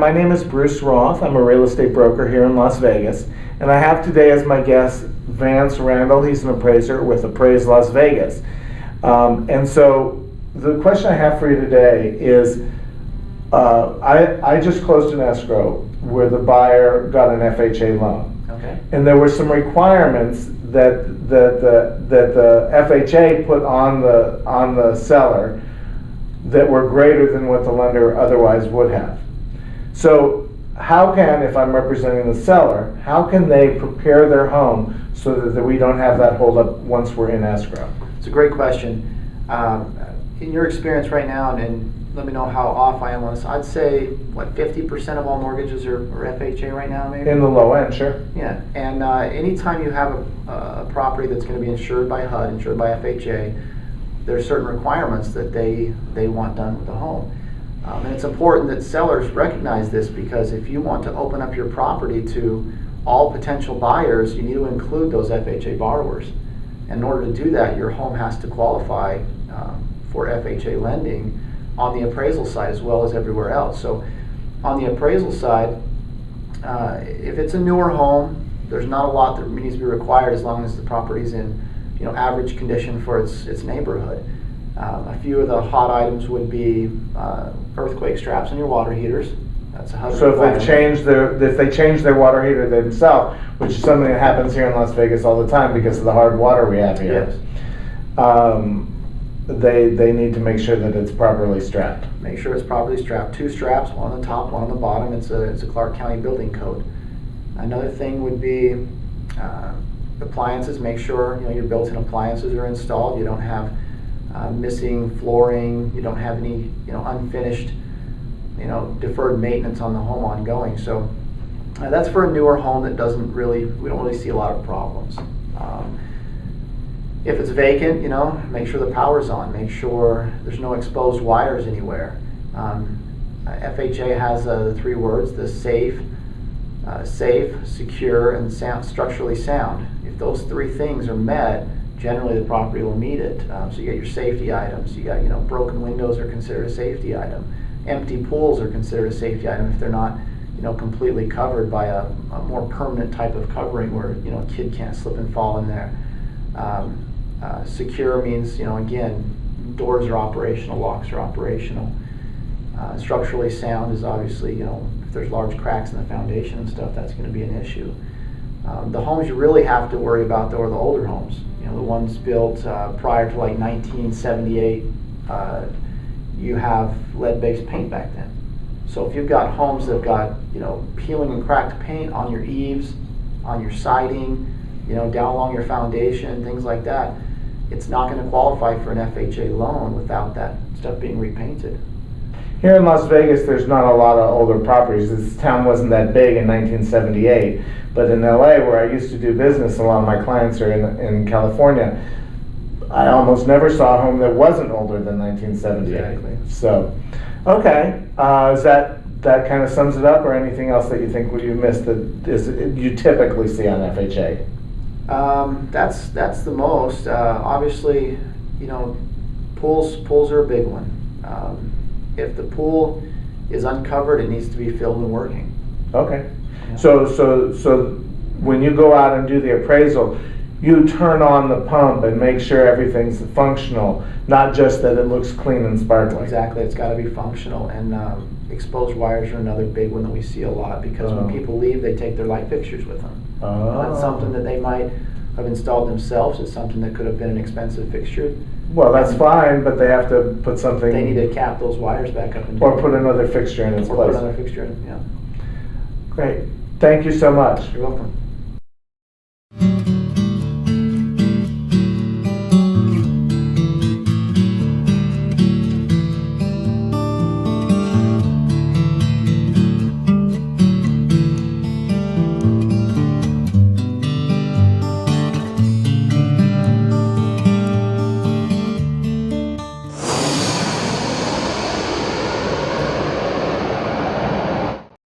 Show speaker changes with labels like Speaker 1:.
Speaker 1: my name is Bruce Roth. I'm a real estate broker here in Las Vegas, and I have today as my guest Vance Randall. He's an appraiser with Appraise Las Vegas. And so the question I have for you today is, I just closed an escrow where the buyer got an FHA loan.
Speaker 2: Okay.
Speaker 1: And there were some requirements that the FHA put on the seller that were greater than what the lender otherwise would have. So how can, if I'm representing the seller, how can they prepare their home so that we don't have that hold up once we're in escrow?
Speaker 2: It's a great question. In your experience right now, and let me know how off I am on this, I'd say, what, 50% of all mortgages are FHA right now, maybe?
Speaker 1: In the low end, sure.
Speaker 2: Yeah, and anytime you have a property that's going to be insured by HUD, insured by FHA, there are certain requirements that they want done with the home. And it's important that sellers recognize this, because if you want to open up your property to all potential buyers, you need to include those FHA borrowers. And in order to do that, your home has to qualify for FHA lending on the appraisal side as well as everywhere else. So on the appraisal side, if it's a newer home, there's not a lot that needs to be required as long as the property's in average condition for its neighborhood. A few of the hot items would be earthquake straps on your water heaters. That's a HUD
Speaker 1: So
Speaker 2: requirement.
Speaker 1: if they change their water heater themselves, which is something that happens here in Las Vegas all the time because of the hard water we have here,
Speaker 2: Yes.
Speaker 1: They need to make sure that it's properly strapped.
Speaker 2: Make sure it's properly strapped. 2 straps, one on the top, one on the bottom. It's a Clark County building code. Another thing would be appliances. Make sure your built-in appliances are installed. You don't have missing flooring. You don't have any unfinished deferred maintenance on the home ongoing. So that's for a newer home that we don't really see a lot of problems. If it's vacant, make sure the power's on. Make sure there's no exposed wires anywhere. FHA has the 3 words: the safe, secure, and structurally sound. If those 3 things are met, generally the property will meet it. So you get your safety items. You got broken windows are considered a safety item. Empty pools are considered a safety item if they're not completely covered by a more permanent type of covering where a kid can't slip and fall in there. Secure means again, doors are operational, locks are operational. Structurally sound is obviously if there's large cracks in the foundation and stuff, that's going to be an issue. The homes you really have to worry about though are the older homes. The ones built prior to like 1978. You have lead-based paint back then. So if you've got homes that have got peeling and cracked paint on your eaves, on your siding, down along your foundation, things like that, it's not going to qualify for an FHA loan without that stuff being repainted.
Speaker 1: Here in Las Vegas, there's not a lot of older properties. This town wasn't that big in 1978, but in LA, where I used to do business, a lot of my clients are in California, I almost never saw a home that wasn't older than 1978.
Speaker 2: Exactly. So,
Speaker 1: okay, is that kind of sums it up, or anything else that you think you missed that you typically see on FHA?
Speaker 2: That's the most. Obviously, pools are a big one. If the pool is uncovered, it needs to be filled and working.
Speaker 1: Okay.
Speaker 2: Yeah.
Speaker 1: So when you go out and do the appraisal, you turn on the pump and make sure everything's functional, not just that it looks clean and sparkling.
Speaker 2: Exactly, it's got to be functional. And exposed wires are another big one that we see a lot, because when people leave, they take their light fixtures with them. That's something that they might have installed themselves. It's something that could have been an expensive fixture.
Speaker 1: Well, that's fine, but they have to put something.
Speaker 2: They need to cap those wires back up.
Speaker 1: Or put another fixture in its place.
Speaker 2: Or put another fixture in, yeah.
Speaker 1: Great. Thank you so much.
Speaker 2: You're welcome.